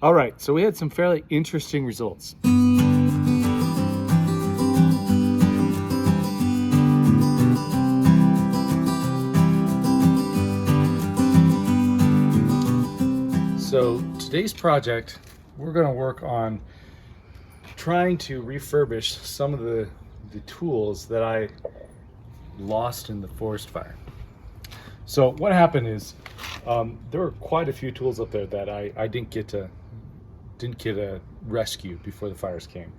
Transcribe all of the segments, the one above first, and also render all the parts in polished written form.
All right, so we had some fairly interesting results. So today's project, we're going to work on trying to refurbish some of the tools that I lost in the forest fire. So what happened is there were quite a few tools up there that I didn't get a rescue before the fires came.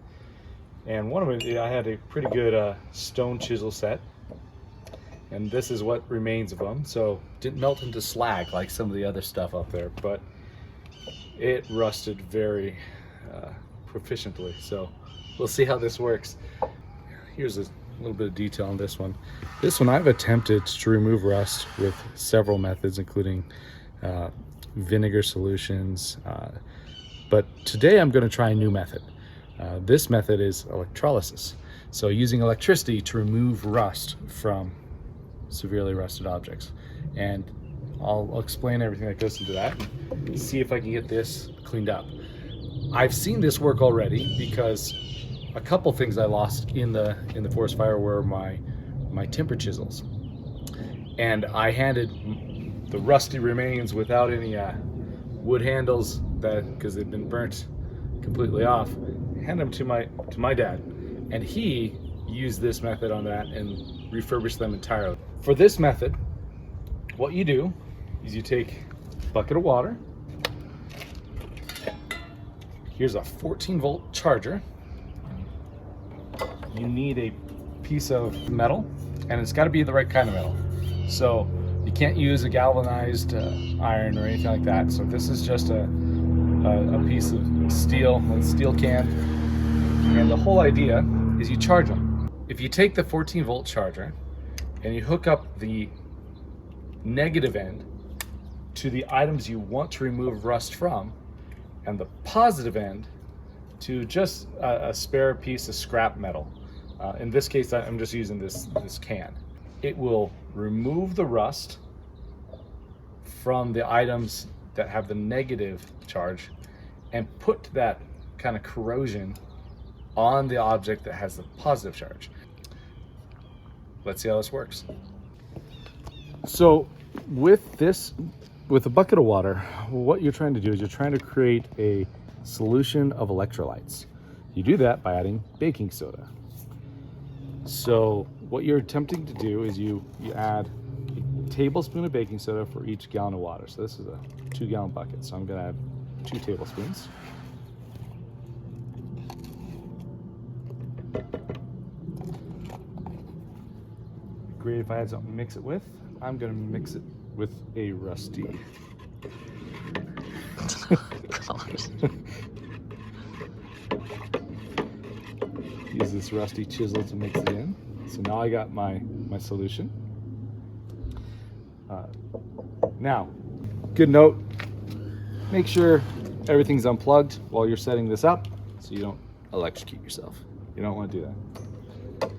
And one of them, I had a pretty good stone chisel set, and this is what remains of them. So didn't melt into slag like some of the other stuff up there, but it rusted very proficiently. So we'll see how this works. Here's a little bit of detail on this one. This one I've attempted to remove rust with several methods, including vinegar solutions, but today I'm going to try a new method. This method is electrolysis. So using electricity to remove rust from severely rusted objects. And I'll explain everything that goes into that and see if I can get this cleaned up. I've seen this work already because a couple things I lost in the forest fire were my timber chisels. And I handed the rusty remains without any wood handles, because they'd been burnt completely off, handed them to my dad, and he used this method on that and refurbished them entirely. For this method, what you do is you take a bucket of water. Here's a 14-volt charger. You need a piece of metal, and it's got to be the right kind of metal. So you can't use a galvanized iron or anything like that. So this is just a piece of steel, a steel can. And the whole idea is you charge them. If you take the 14-volt charger and you hook up the negative end to the items you want to remove rust from, and the positive end to just a spare piece of scrap metal. In this case, I'm just using this can. It will remove the rust from the items that have the negative charge and put that kind of corrosion on the object that has the positive charge. Let's see how this works. So with a bucket of water, what you're trying to do is you're trying to create a solution of electrolytes. You do that by adding baking soda. So what you're attempting to do is you add a tablespoon of baking soda for each gallon of water. So this is a 2-gallon bucket. So I'm going to add 2 tablespoons. Great if I had something to mix it with. I'm going to mix it with a rusty. Use this rusty chisel to mix it in. So now I got my solution. Now, good note, make sure everything's unplugged while you're setting this up so you don't electrocute yourself. You don't want to do that.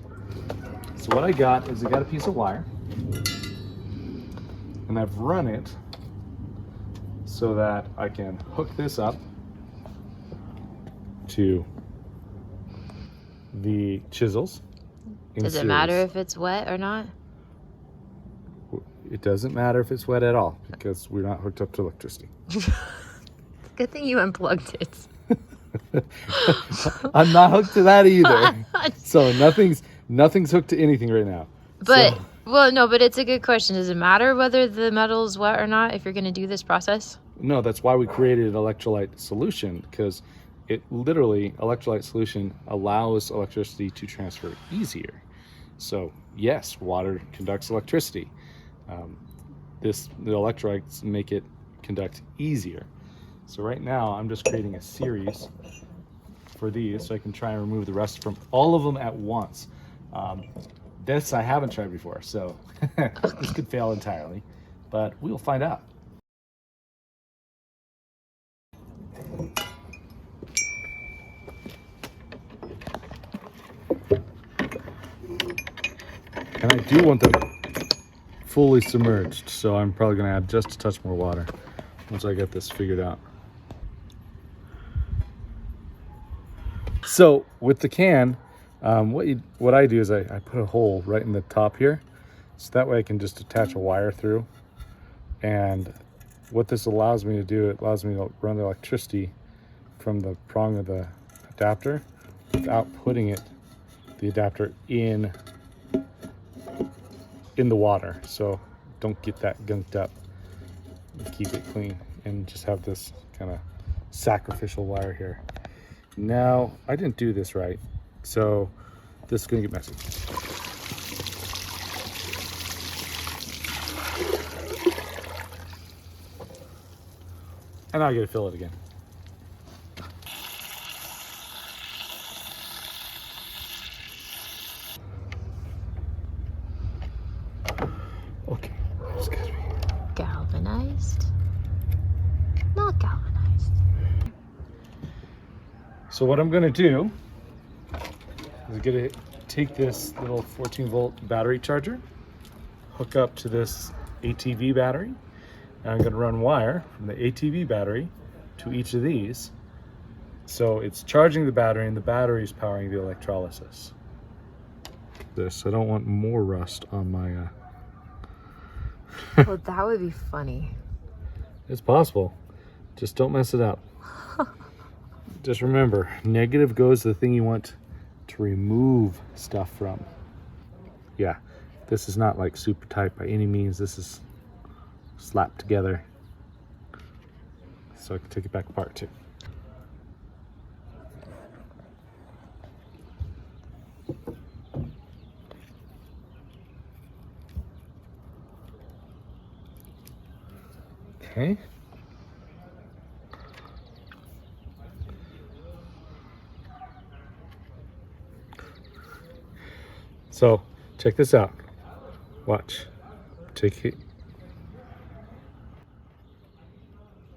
So what I got is I got a piece of wire, and I've run it so that I can hook this up to the chisels. Does it matter if it's wet or not? It doesn't matter if it's wet at all because we're not hooked up to electricity. Good thing you unplugged it. I'm not hooked to that either. So nothing's hooked to anything right now. But well, no, but it's a good question. Does it matter whether the metal is wet or not if you're going to do this process? No, that's why we created an electrolyte solution, because electrolyte solution allows electricity to transfer easier. So yes, water conducts electricity. The electrolytes make it conduct easier. So right now I'm just creating a series for these so I can try and remove the rest from all of them at once. This I haven't tried before, so this could fail entirely, but we'll find out. And I do want them fully submerged, so I'm probably going to add just a touch more water once I get this figured out. So with the can, what I do is I put a hole right in the top here, so that way I can just attach a wire through. And what this allows me to do, it allows me to run the electricity from the prong of the adapter without putting the adapter in the water. So don't get that gunked up. Keep it clean and just have this kind of sacrificial wire here. Now, I didn't do this right, so this is gonna get messy. And now I gotta fill it again. Okay, that's good. Galvanized? Not galvanized. So what I'm gonna do is gonna take this little 14-volt battery charger, hook up to this ATV battery, and I'm gonna run wire from the ATV battery to each of these. So it's charging the battery and the battery is powering the electrolysis. I don't want more rust on my Well, that would be funny. It's possible. Just don't mess it up. Just remember, negative goes to the thing you want to remove stuff from. Yeah, this is not like super tight by any means. This is slapped together. So I can take it back apart too. Okay. So check this out. Watch. Take it.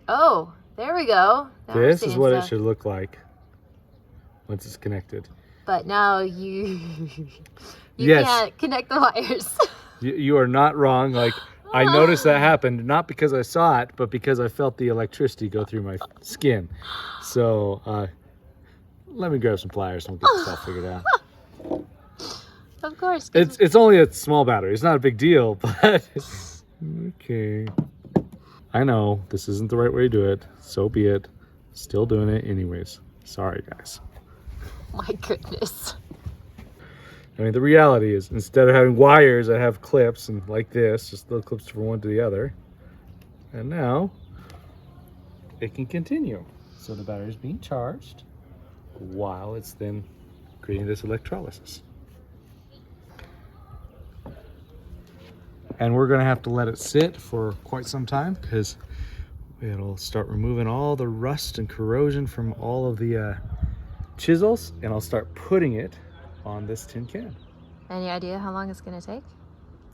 Oh, there we go. Now we're This is seeing what it stuff. should look like once it's connected. But now you Yes. can't connect the wires. You are not wrong. Like, I noticed that happened, not because I saw it, but because I felt the electricity go through my skin. So let me grab some pliers and we'll get this all figured out. Of course. 'Cause It's only a small battery. It's not a big deal, but okay. I know this isn't the right way to do it. So be it. Still doing it anyways. Sorry, guys. my goodness. I mean, the reality is, instead of having wires, I have clips, and like this, just little clips from one to the other. And now, it can continue. So the battery is being charged while it's then creating this electrolysis. And we're gonna have to let it sit for quite some time because it'll start removing all the rust and corrosion from all of the chisels, and I'll start putting it on this tin can. Any idea how long it's gonna take?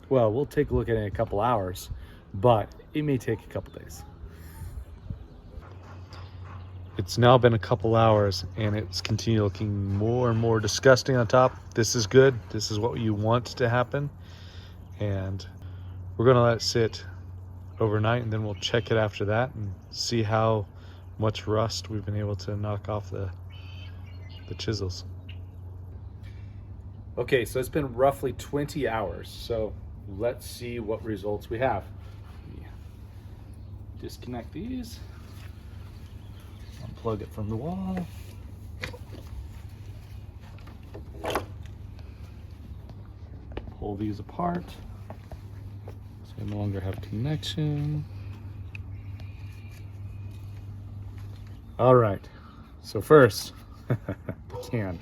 Well, we'll take a look at it in a couple hours, but it may take a couple days. It's now been a couple hours and it's continued looking more and more disgusting on top. This is good. This is what you want to happen. And we're gonna let it sit overnight, and then we'll check it after that and see how much rust we've been able to knock off the chisels. Okay, so it's been roughly 20 hours. So let's see what results we have. Disconnect these. Unplug it from the wall. Pull these apart. So I no longer have connection. All right, so first, the can.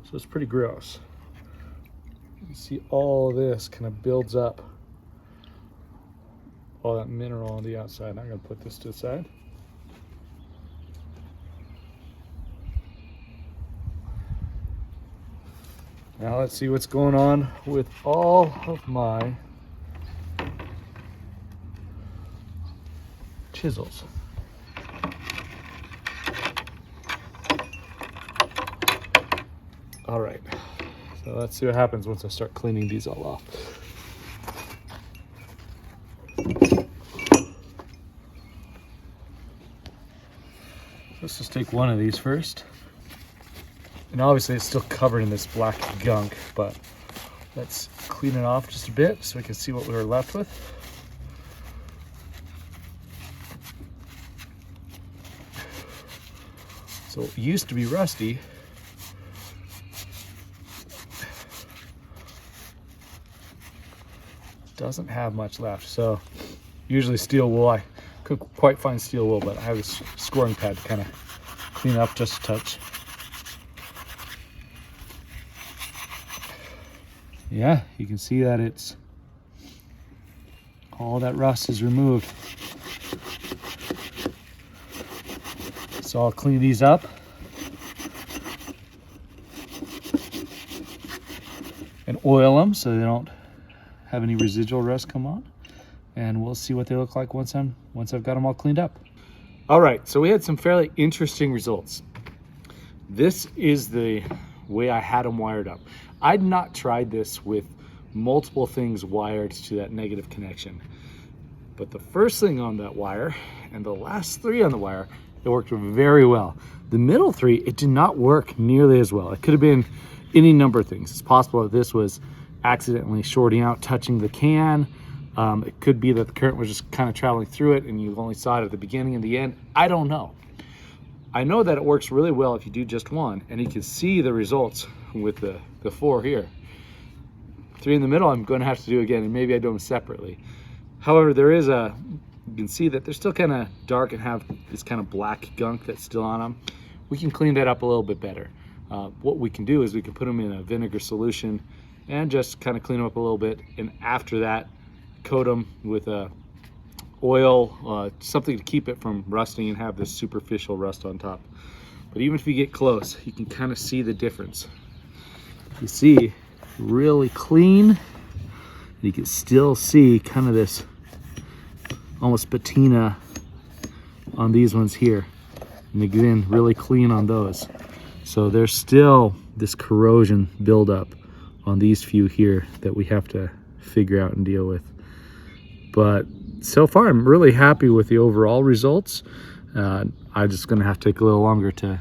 So it's pretty gross. You see all this kind of builds up, all that mineral on the outside. I'm gonna put this to the side. Now let's see what's going on with all of my chisels. All right, so let's see what happens once I start cleaning these all off. let's just take one of these first. And obviously it's still covered in this black gunk, but let's clean it off just a bit so we can see what we were left with. So it used to be rusty. Doesn't have much left. So usually steel wool, I couldn't quite find steel wool, but I have this scoring pad to kind of clean up just a touch. Yeah, you can see that it's all that rust is removed. So I'll clean these up. And oil them so they don't have any residual rust come on. And we'll see what they look like once I've got them all cleaned up. All right, so we had some fairly interesting results. This is the way I had them wired up. I'd not tried this with multiple things wired to that negative connection. But the first thing on that wire and the last three on the wire, it worked very well. The middle three, it did not work nearly as well. It could have been any number of things. It's possible that this was accidentally shorting out, touching the can. It could be that the current was just kind of traveling through it and you only saw it at the beginning and the end. I don't know. I know that it works really well if you do just one, and you can see the results with the four here. Three in the middle, I'm going to have to do again, and maybe I do them separately. However, you can see that they're still kind of dark and have this kind of black gunk that's still on them. We can clean that up a little bit better. What we can do is we can put them in a vinegar solution and just kind of clean them up a little bit, and after that, coat them with oil, something to keep it from rusting and have this superficial rust on top. But even if you get close, you can kind of see the difference. You see really clean. You can still see kind of this almost patina on these ones here. And again, really clean on those. So there's still this corrosion buildup on these few here that we have to figure out and deal with. But so far, I'm really happy with the overall results. I'm just gonna have to take a little longer to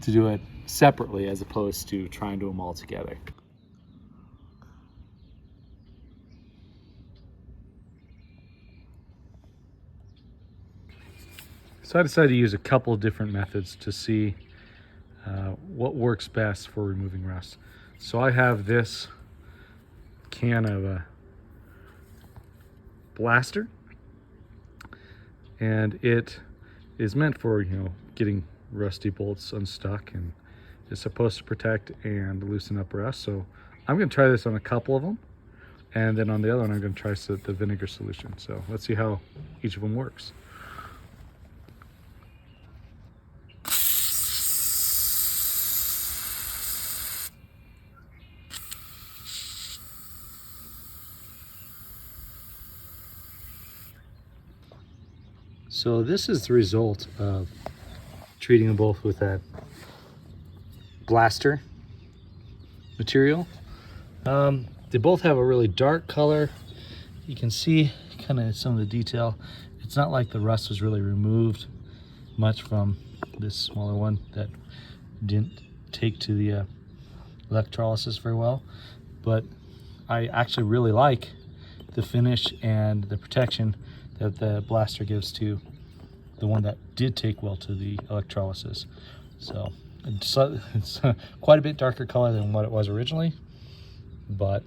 do it separately as opposed to trying to do them all together. So I decided to use a couple of different methods to see what works best for removing rust. So I have this can of a blaster, and it is meant for, getting rusty bolts unstuck, and is supposed to protect and loosen up rust. So I'm going to try this on a couple of them, and then on the other one I'm going to try the vinegar solution. So let's see how each of them works. So this is the result of treating them both with that blaster material. They both have a really dark color. You can see kind of some of the detail. It's not like the rust was really removed much from this smaller one that didn't take to the electrolysis very well, but I actually really like the finish and the protection that the blaster gives to the one that did take well to the electrolysis. So it's quite a bit darker color than what it was originally, but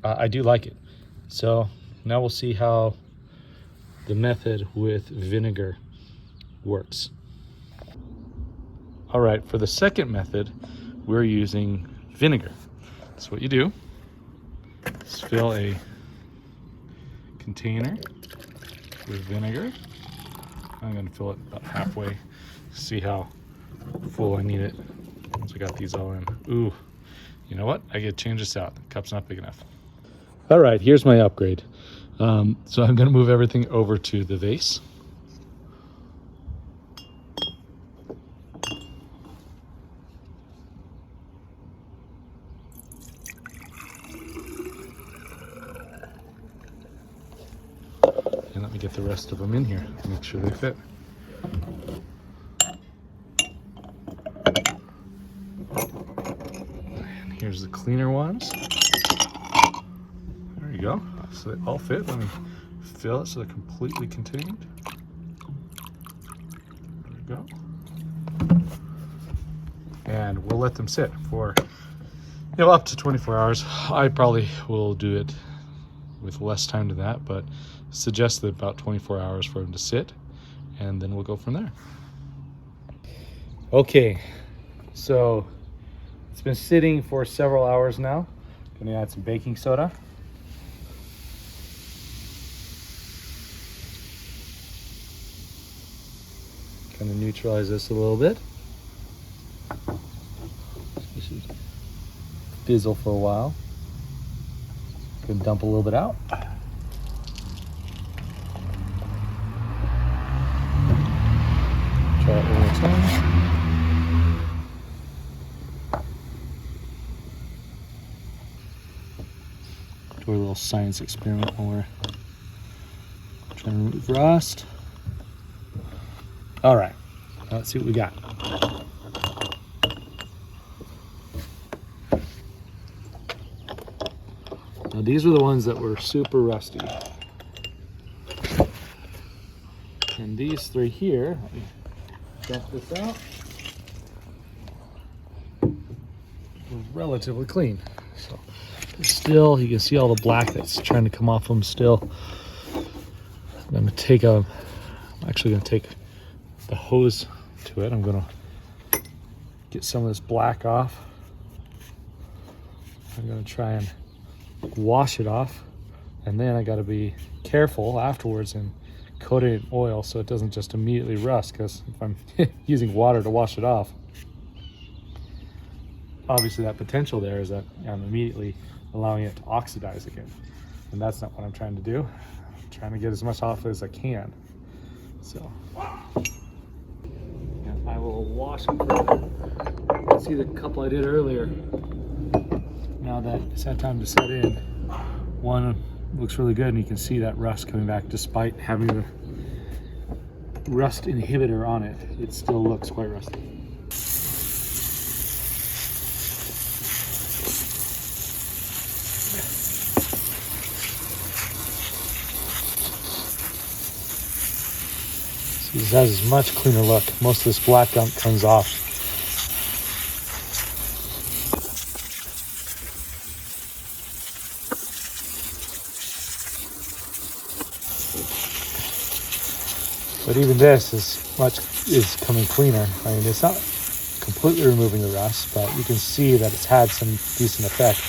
I do like it. So now we'll see how the method with vinegar works. All right, for the second method, we're using vinegar. So what you do is fill a container with vinegar. I'm going to fill it about halfway, see how full I need it once I got these all in. Ooh, you know what? I get to change this out. The cup's not big enough. All right, here's my upgrade. So I'm going to move everything over to the vase. And let me get the rest of them in here, make sure they fit. Here's the cleaner ones. There you go. So they all fit. Let me fill it so they're completely contained. There we go. And we'll let them sit for up to 24 hours. I probably will do it with less time to that, but suggest that about 24 hours for them to sit, and then we'll go from there. Okay, so it's been sitting for several hours now. Gonna add some baking soda. Kind of neutralize this a little bit. This should fizzle for a while. Gonna dump a little bit out. Try it one more time. Do a little science experiment while we're trying to remove rust. All right, let's see what we got. Now these were the ones that were super rusty. And these three here, let me dump this out, were relatively clean. So still, you can see all the black that's trying to come off them still. I'm actually gonna take the hose to it. I'm gonna get some of this black off. I'm gonna try and wash it off, and then I got to be careful afterwards and coat it in oil so it doesn't just immediately rust, because if I'm using water to wash it off, obviously that potential there is that I'm immediately allowing it to oxidize again, and that's not what I'm trying to do. I'm trying to get as much off as I can. So and I will wash them further. See the couple I did earlier, now that it's had time to set in, one looks really good, and you can see that rust coming back despite having the rust inhibitor on it. It still looks quite rusty. See, this has a much cleaner look. Most of this black gunk comes off. But even this is coming cleaner. I mean, it's not completely removing the rust, but you can see that it's had some decent effect.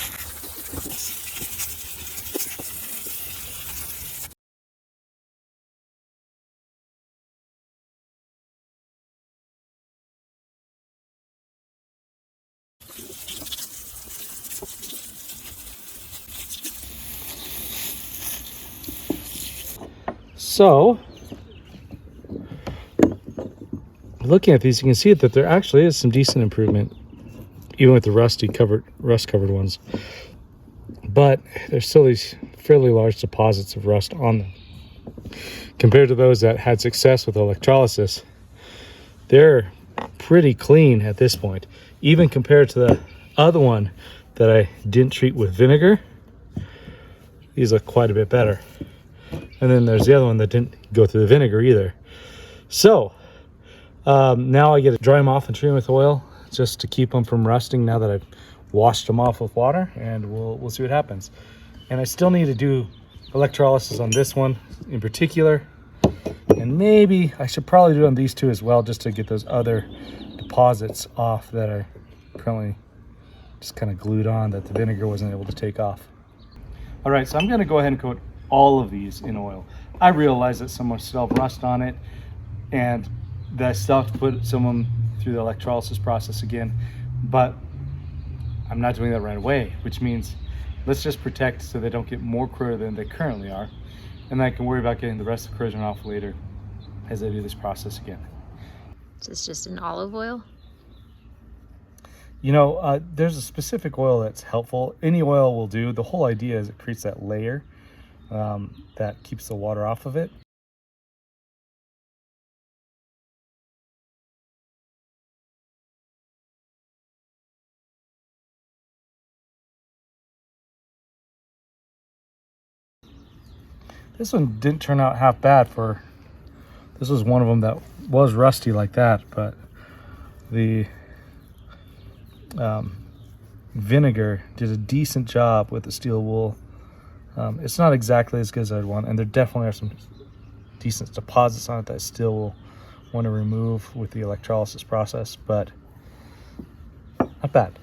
So, looking at these, you can see that there actually is some decent improvement, even with the rust-covered ones. But there's still these fairly large deposits of rust on them. Compared to those that had success with electrolysis, they're pretty clean at this point. Even compared to the other one that I didn't treat with vinegar, these look quite a bit better. And then there's the other one that didn't go through the vinegar either. So now I get to dry them off and treat them with oil just to keep them from rusting now that I've washed them off with water, and we'll see what happens. And I still need to do electrolysis on this one in particular, and maybe I should probably do it on these two as well, just to get those other deposits off that are currently just kind of glued on that the vinegar wasn't able to take off. All right, so I'm going to go ahead and coat all of these in oil. I realize that some still have rust on it, and that I still have to put some of them through the electrolysis process again, but I'm not doing that right away, which means let's just protect so they don't get more corroded than they currently are, and then I can worry about getting the rest of the corrosion off later as I do this process again. Is this just an olive oil? You know, there's a specific oil that's helpful. Any oil will do. The whole idea is it creates that layer that keeps the water off of it. This one didn't turn out half bad for, this was one of them that was rusty like that, but the vinegar did a decent job with the steel wool. It's not exactly as good as I'd want, and there definitely are some decent deposits on it that I still will want to remove with the electrolysis process, but not bad.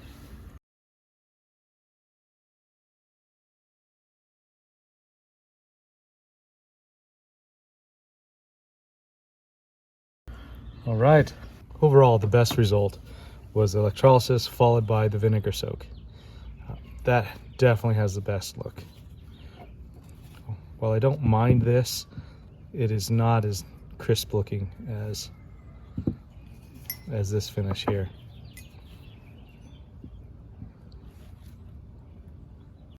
All right, overall the best result was the electrolysis followed by the vinegar soak. That definitely has the best look. While I don't mind this, it is not as crisp looking as this finish here.